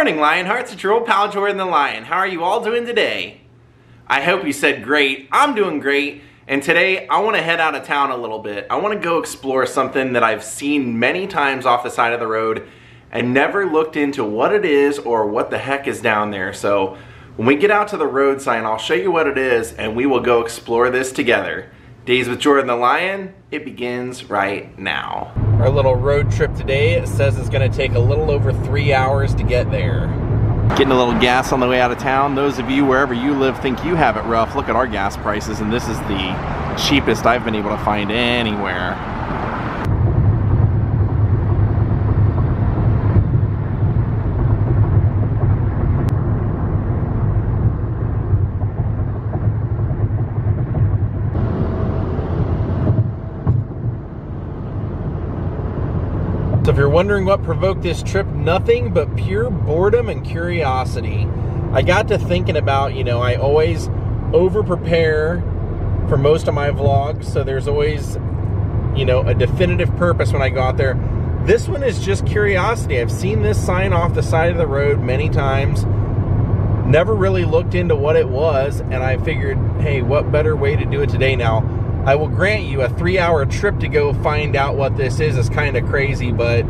morning, Lionhearts. It's your old pal Jordan the Lion. How are you all doing today? I hope you said great. I'm doing great. And today I want to head out of town a little bit. I want to go explore something that I've seen many times off the side of the road and never looked into what it is or what the heck is down there. So when we get out to the road sign, I'll show you what it is and we will go explore this together. Daze with Jordan the Lion, it begins right now. Our little road trip today, it says it's gonna take a little over 3 hours to get there. Getting a little gas on the way out of town. Those of you wherever you live think you have it rough. Look at our gas prices, and this is the cheapest I've been able to find anywhere. So if you're wondering what provoked this trip, nothing but pure boredom and curiosity. I got to thinking about, I always over-prepare for most of my vlogs, so there's always, a definitive purpose when I go out there. This one is just curiosity. I've seen this sign off the side of the road many times, never really looked into what it was, and I figured, hey, what better way to do it today now? I will grant you a 3-hour trip to go find out what this is kind of crazy, but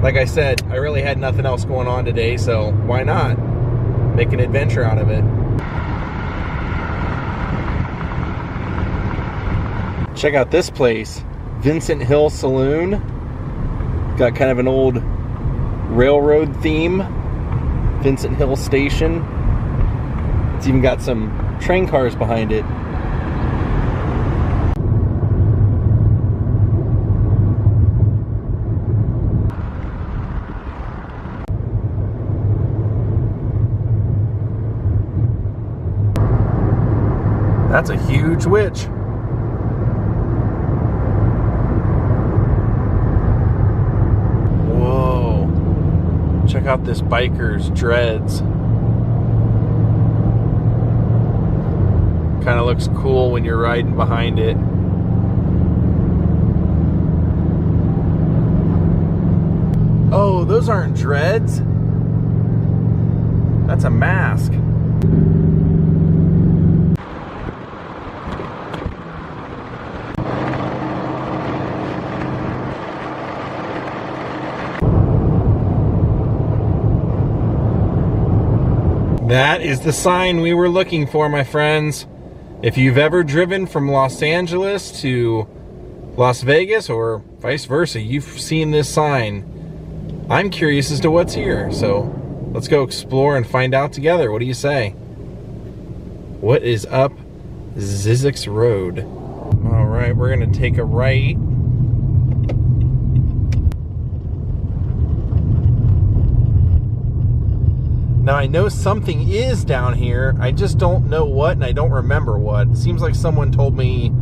like I said, I really had nothing else going on today, so why not make an adventure out of it? Check out this place, Vincent Hill Saloon. Got kind of an old railroad theme. Vincent Hill Station. It's even got some train cars behind it. That's a huge witch. Whoa. Check out this biker's dreads. Kind of looks cool when you're riding behind it. Oh, those aren't dreads. That's a mask. That is the sign we were looking for, my friends. If you've ever driven from Los Angeles to Las Vegas or vice versa, you've seen this sign. I'm curious as to what's here, so let's go explore and find out together. What do you say? What is up Zizek's Road? All right, we're gonna take a right. Now I know something is down here, I just don't know what and I don't remember what. It seems like someone told me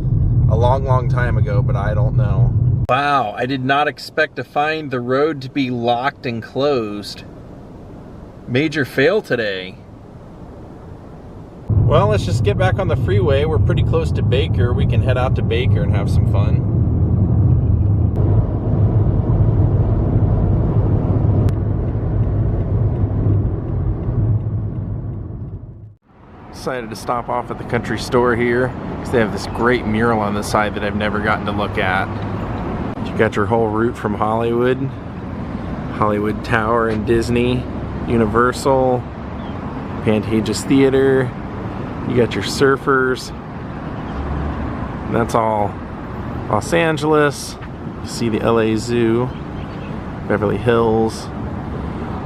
a long time ago, but I don't know. Wow, I did not expect to find the road to be locked and closed. Major fail today. Well, let's just get back on the freeway. We're pretty close to Baker. We can head out to Baker and have some fun. Decided to stop off at the country store here because they have this great mural on the side that I've never gotten to look at. You got your whole route from Hollywood Tower and Disney, Universal, Pantages Theater. You got your surfers. And that's all Los Angeles. You see the LA Zoo, Beverly Hills,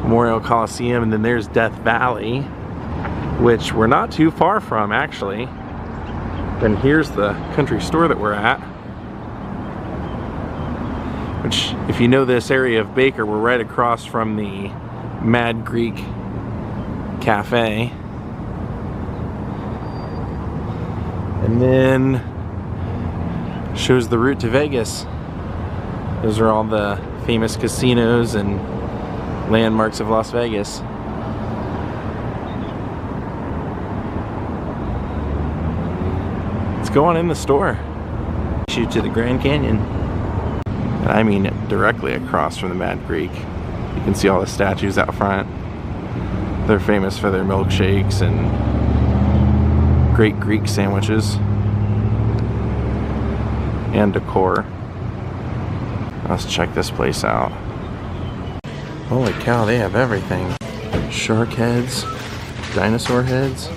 Memorial Coliseum, and then there's Death Valley, which we're not too far from, actually. Then here's the country store that we're at, which, if you know this area of Baker, we're right across from the Mad Greek Cafe. And then shows the route to Vegas. Those are all the famous casinos and landmarks of Las Vegas. Go on in the store. Shoot to the Grand Canyon. And I mean directly across from the Mad Greek. You can see all the statues out front. They're famous for their milkshakes and great Greek sandwiches and decor. Let's check this place out. Holy cow, they have everything. Shark heads, dinosaur heads.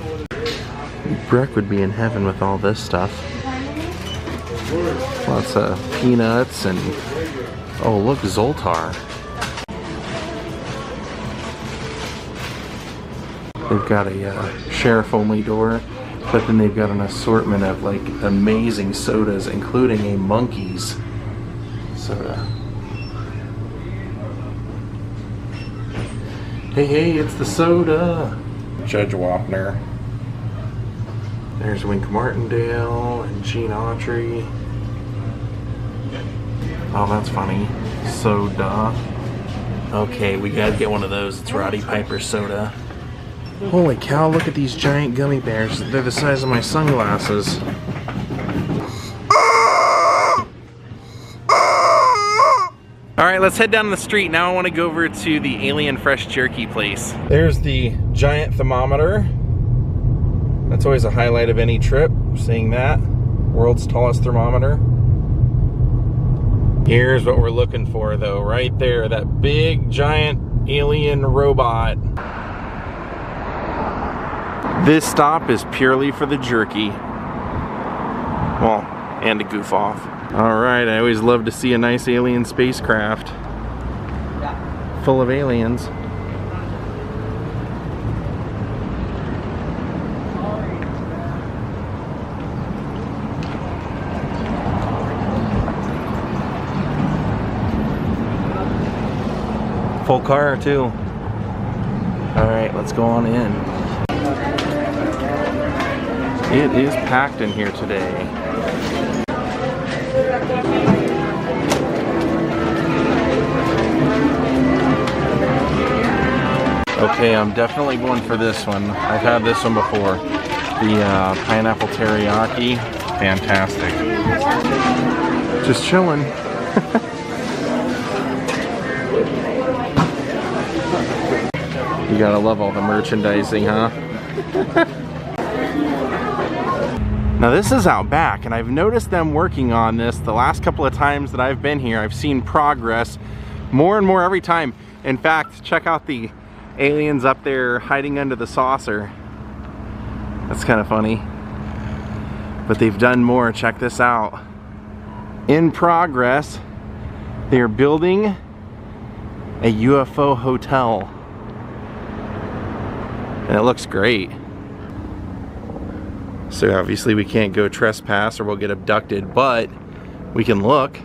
Breck would be in heaven with all this stuff. Lots of peanuts and, oh look, Zoltar. They've got a sheriff-only door, but then they've got an assortment of like amazing sodas, including a Monkey's soda. Hey, hey, it's the soda! Judge Wapner. There's Wink Martindale and Gene Autry. Oh, that's funny. Soda. Okay, we gotta get one of those. It's Roddy Piper's soda. Holy cow, look at these giant gummy bears. They're the size of my sunglasses. Alright, let's head down the street. Now I want to go over to the Alien Fresh Jerky place. There's the giant thermometer. That's always a highlight of any trip, seeing that. World's tallest thermometer. Here's what we're looking for though, right there. That big giant alien robot. This stop is purely for the jerky. Well, and to goof off. Alright, I always love to see a nice alien spacecraft. Full of aliens. Full car too. Alright, let's go on in. It is packed in here today. Okay, I'm definitely going for this one. I've had this one before. The pineapple teriyaki. Fantastic. Just chilling. You gotta love all the merchandising, huh? Now this is out back, and I've noticed them working on this the last couple of times that I've been here. I've seen progress more and more every time. In fact, check out the aliens up there hiding under the saucer. That's kind of funny. But they've done more. Check this out. In progress, they're building a UFO hotel. And it looks great. So obviously we can't go trespass or we'll get abducted, but we can look.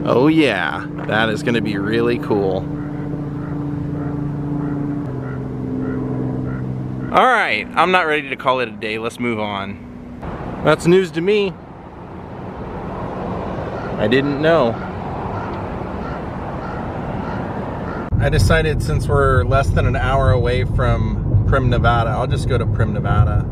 Oh yeah, that is gonna be really cool. All right, I'm not ready to call it a day. Let's move on. That's news to me. I didn't know. I decided since we're less than an hour away from Primm, Nevada, I'll just go to Primm, Nevada.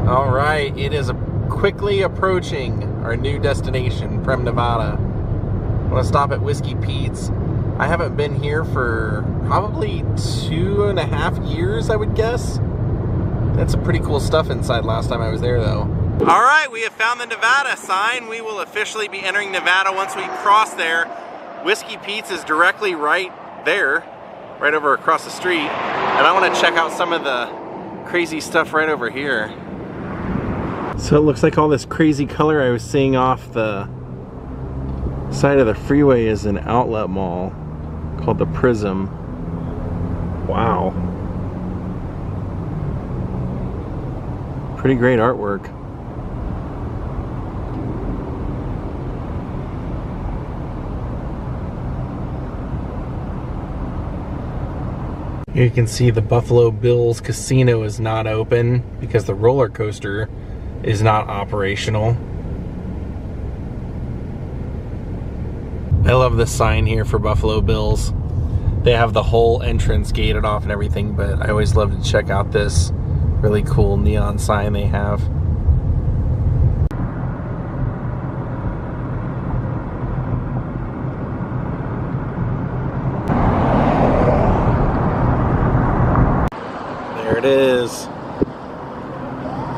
All right, it is quickly approaching our new destination, Primm, Nevada. I'm gonna stop at Whiskey Pete's. I haven't been here for probably 2.5 years, I would guess. That's some pretty cool stuff inside last time I was there though. All right, we have found the Nevada sign. We will officially be entering Nevada once we cross there. Whiskey Pete's is directly right there, right over across the street. And I wanna check out some of the crazy stuff right over here. So it looks like all this crazy color I was seeing off the side of the freeway is an outlet mall called the Prism. Wow. Pretty great artwork. Here you can see the Buffalo Bills Casino is not open because the roller coaster is not operational. I love this sign here for Buffalo Bills. They have the whole entrance gated off and everything, but I always love to check out this really cool neon sign they have. There it is.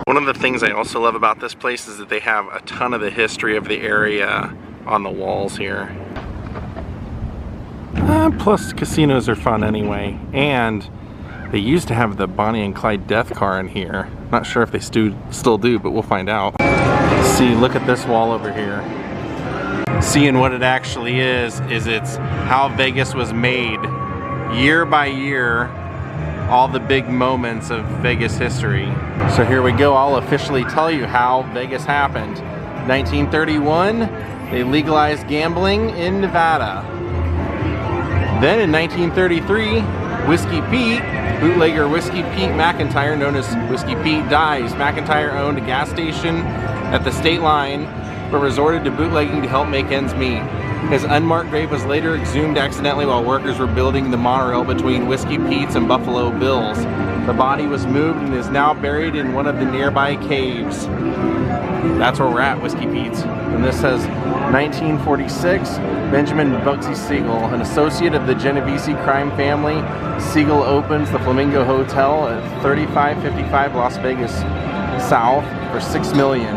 One of the things I also love about this place is that they have a ton of the history of the area on the walls here. Plus, casinos are fun anyway. And they used to have the Bonnie and Clyde death car in here. Not sure if they still do, but we'll find out. See, look at this wall over here. Seeing what it actually is it's how Vegas was made year by year, all the big moments of Vegas history. So here we go, I'll officially tell you how Vegas happened. 1931, they legalized gambling in Nevada. Then in 1933, Whiskey Pete, bootlegger Whiskey Pete McIntyre, known as Whiskey Pete Daze. McIntyre owned a gas station at the state line, but resorted to bootlegging to help make ends meet. His unmarked grave was later exhumed accidentally while workers were building the monorail between Whiskey Pete's and Buffalo Bill's. The body was moved and is now buried in one of the nearby caves. That's where we're at, Whiskey Pete's. And this says 1946, Benjamin Bugsy Siegel, an associate of the Genovese crime family. Siegel opens the Flamingo Hotel at 3555 Las Vegas South for $6 million.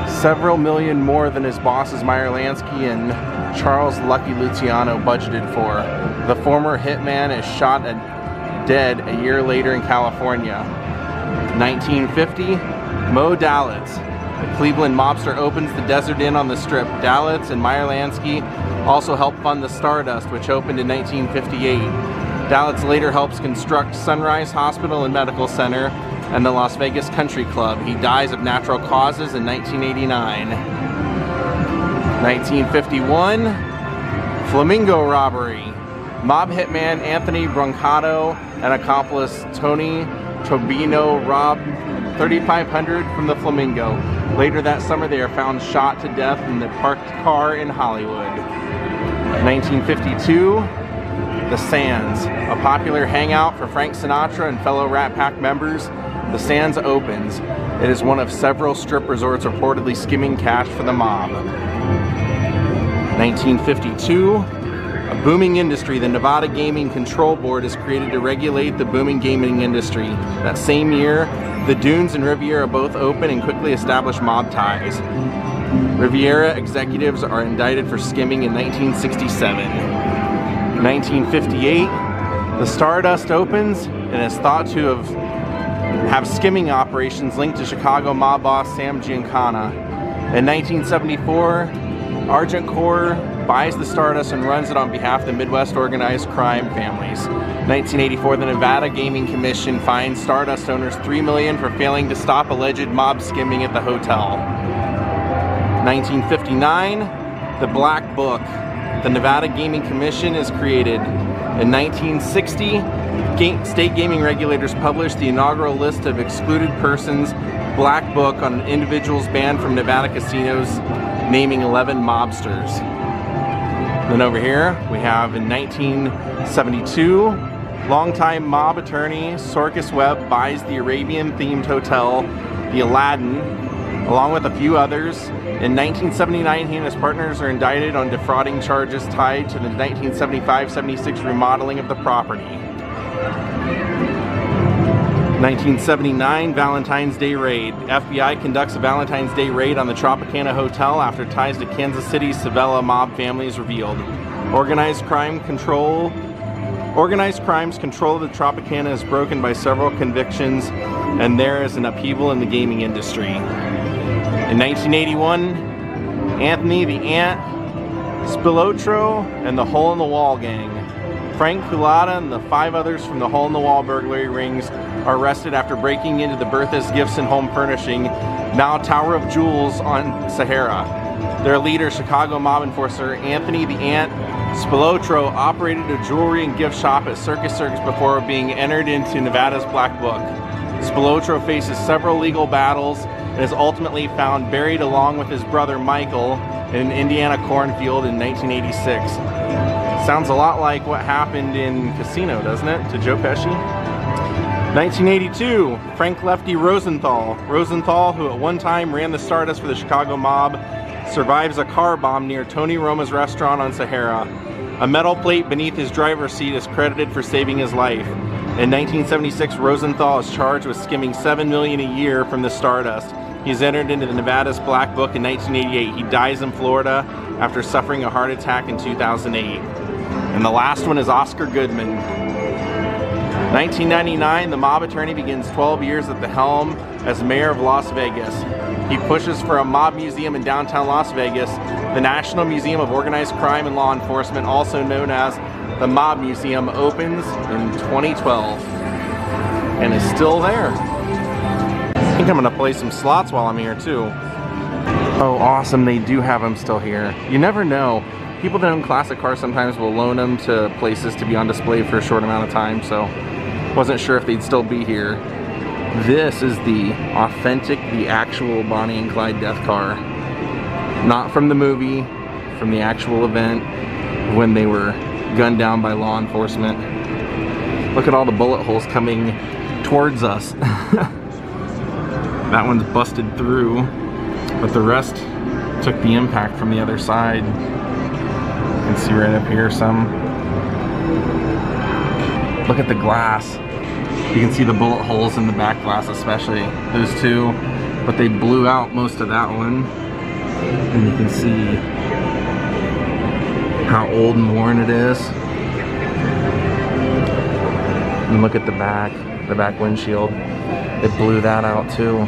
Several million more than his bosses Meyer Lansky and Charles Lucky Luciano budgeted for. The former hitman is shot dead a year later in California. 1950, Mo Dalitz, the Cleveland mobster, opens the Desert Inn on the Strip. Dalitz and Meyer Lansky also helped fund the Stardust, which opened in 1958. Dalitz later helps construct Sunrise Hospital and Medical Center and the Las Vegas Country Club. He dies of natural causes in 1989. 1951, Flamingo robbery. Mob hitman Anthony Brancato and accomplice Tony Tobino robbed 3,500 from the Flamingo. Later that summer they are found shot to death in the parked car in Hollywood. 1952, The Sands, a popular hangout for Frank Sinatra and fellow Rat Pack members. The Sands opens. It is one of several strip resorts reportedly skimming cash for the mob. 1952, a booming industry. The Nevada Gaming Control Board is created to regulate the booming gaming industry. That same year, the Dunes and Riviera both open and quickly establish mob ties. Riviera executives are indicted for skimming in 1967. 1958, the Stardust opens and is thought to have skimming operations linked to Chicago mob boss Sam Giancana. In 1974, Argent Corps buys the Stardust and runs it on behalf of the Midwest organized crime families. 1984, the Nevada Gaming Commission fines Stardust owners $3 million for failing to stop alleged mob skimming at the hotel. 1959, the Black Book. The Nevada Gaming Commission is created. In 1960, state gaming regulators published the inaugural list of excluded persons, Black Book, on individuals banned from Nevada casinos, naming 11 mobsters. Then over here, we have in 1972, longtime mob attorney Sorkis Webb buys the Arabian-themed hotel, the Aladdin, along with a few others. In 1979, he and his partners are indicted on defrauding charges tied to the 1975-76 remodeling of the property. 1979, Valentine's Day raid. FBI conducts a Valentine's Day raid on the Tropicana Hotel after ties to Kansas City's Savella mob family is revealed. Organized crimes control of the Tropicana is broken by several convictions, and there is an upheaval in the gaming industry. In 1981, Anthony the Ant Spilotro and the Hole in the Wall gang. Frank Culata and the 5 others from the Hole in the Wall burglary rings are arrested after breaking into the Bertha's Gifts and Home Furnishing, now Tower of Jewels on Sahara. Their leader, Chicago mob enforcer Anthony the Ant Spilotro, operated a jewelry and gift shop at Circus before being entered into Nevada's Black Book. Spilotro faces several legal battles and is ultimately found buried along with his brother Michael in an Indiana cornfield in 1986. Sounds a lot like what happened in Casino, doesn't it, to Joe Pesci? 1982, Frank Lefty Rosenthal. Rosenthal, who at one time ran the Stardust for the Chicago mob, survives a car bomb near Tony Roma's restaurant on Sahara. A metal plate beneath his driver's seat is credited for saving his life. In 1976, Rosenthal is charged with skimming $7 million a year from the Stardust. He's entered into the Nevada's Black Book in 1988. He dies in Florida after suffering a heart attack in 2008. And the last one is Oscar Goodman. 1999, the mob attorney begins 12 years at the helm as mayor of Las Vegas. He pushes for a mob museum in downtown Las Vegas. The National Museum of Organized Crime and Law Enforcement, also known as the Mob Museum, opens in 2012 and is still there. I think I'm gonna play some slots while I'm here too. Oh, awesome, they do have them still here. You never know. People that own classic cars sometimes will loan them to places to be on display for a short amount of time, so wasn't sure if they'd still be here. This is the authentic, the actual Bonnie and Clyde death car. Not from the movie, from the actual event when they were gunned down by law enforcement. Look at all the bullet holes coming towards us. That one's busted through, but the rest took the impact from the other side. You can see right up here some. Look at the glass. You can see the bullet holes in the back glass, especially those two, but they blew out most of that one. And you can see how old and worn it is. And look at the back windshield. It blew that out too.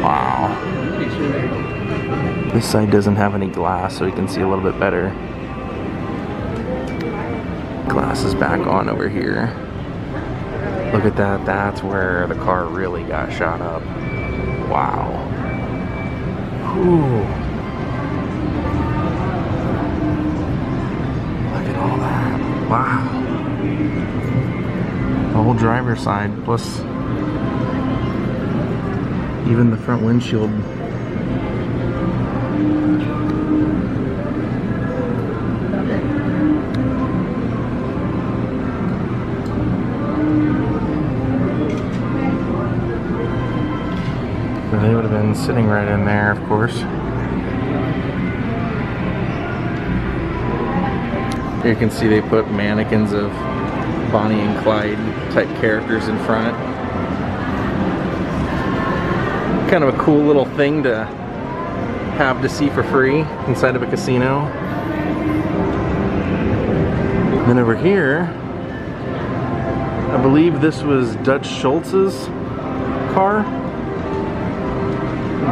Wow. This side doesn't have any glass, so you can see a little bit better. Glass is back on over here. Look at that, that's where the car really got shot up. Wow. Whew. Look at all that. Wow. The whole driver's side, plus even the front windshield. They would have been sitting right in there, of course. Here you can see they put mannequins of Bonnie and Clyde type characters in front. Kind of a cool little thing to have to see for free inside of a casino. And then over here, I believe this was Dutch Schultz's car.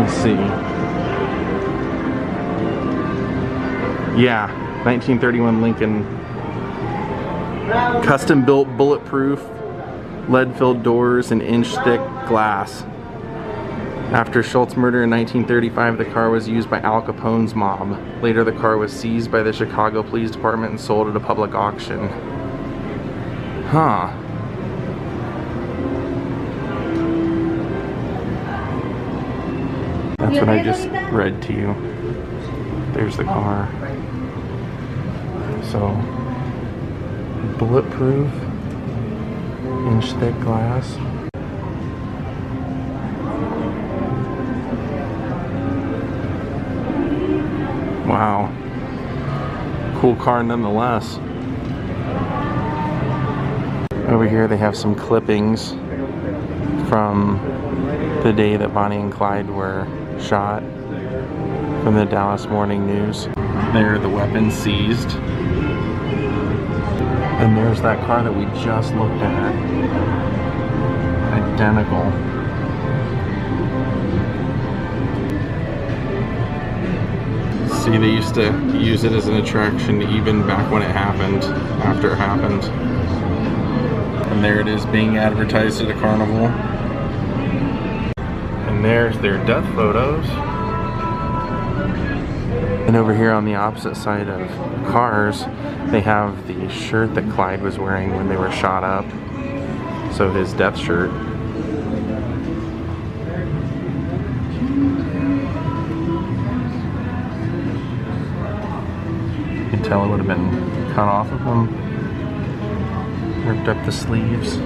Let's see. Yeah, 1931 Lincoln. Custom built, bulletproof, lead-filled doors and inch-thick glass. After Schultz murder in 1935, the car was used by Al Capone's mob. Later, the car was seized by the Chicago Police Department and sold at a public auction. Huh. That's what I just read to you. There's the car. So, bulletproof, inch-thick glass. Wow. Cool car nonetheless. Over here they have some clippings from the day that Bonnie and Clyde were shot from the Dallas Morning News. There are the weapons seized. And there's that car that we just looked at. Identical. See, they used to use it as an attraction even back when it happened, after it happened. And there it is being advertised at a carnival. And there's their death photos. And over here on the opposite side of cars, they have the shirt that Clyde was wearing when they were shot up. So his death shirt. You can tell it would have been cut off of him. Ripped up the sleeves.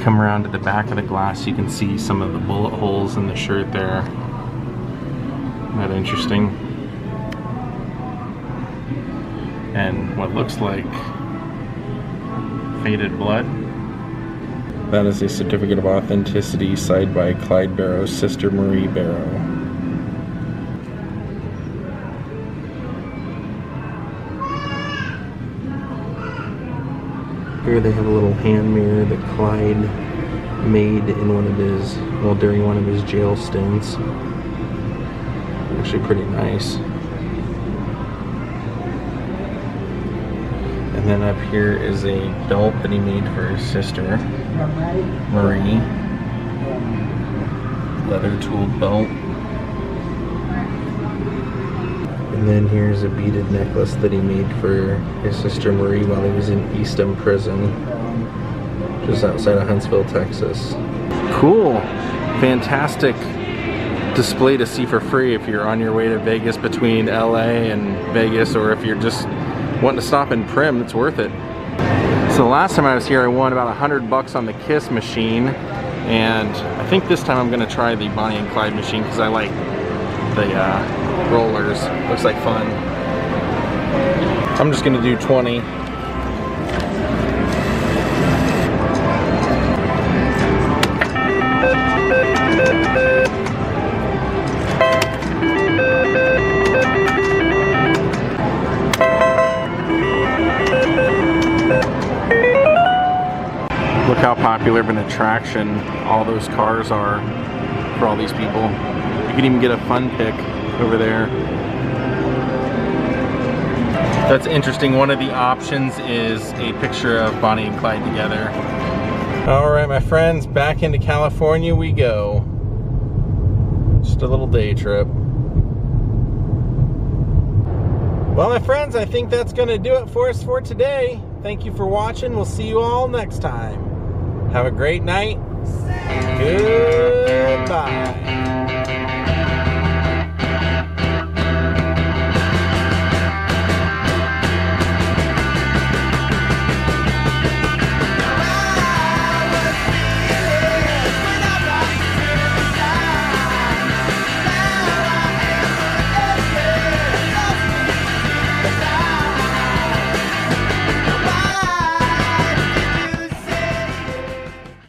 Come around to the back of the glass, you can see some of the bullet holes in the shirt there. Isn't that interesting? and what looks like faded blood. That is a certificate of authenticity signed by Clyde Barrow's sister Marie Barrow. Here they have a little hand mirror that Clyde made in one of his, well, during one of his jail stints. Actually pretty nice. And then up here is a belt that he made for his sister, Marie. Leather tooled belt. And then here's a beaded necklace that he made for his sister Marie while he was in Eastham Prison, just outside of Huntsville, Texas. Cool. Fantastic display to see for free if you're on your way to Vegas between LA and Vegas, or if you're just wanting to stop in Prim. It's worth it. So the last time I was here, I won about $100 on the Kiss machine, and I think this time I'm gonna try the Bonnie and Clyde machine because I like the rollers. Looks like fun. I'm just gonna do 20. Look how popular of an attraction all those cars are for all these people. You can even get a fun pick over there. That's interesting. One of the options is a picture of Bonnie and Clyde together. All right, my friends, back into California we go. Just a little day trip. Well, my friends, I think that's gonna do it for us for today. Thank you for watching. We'll see you all next time. Have a great night. Goodbye.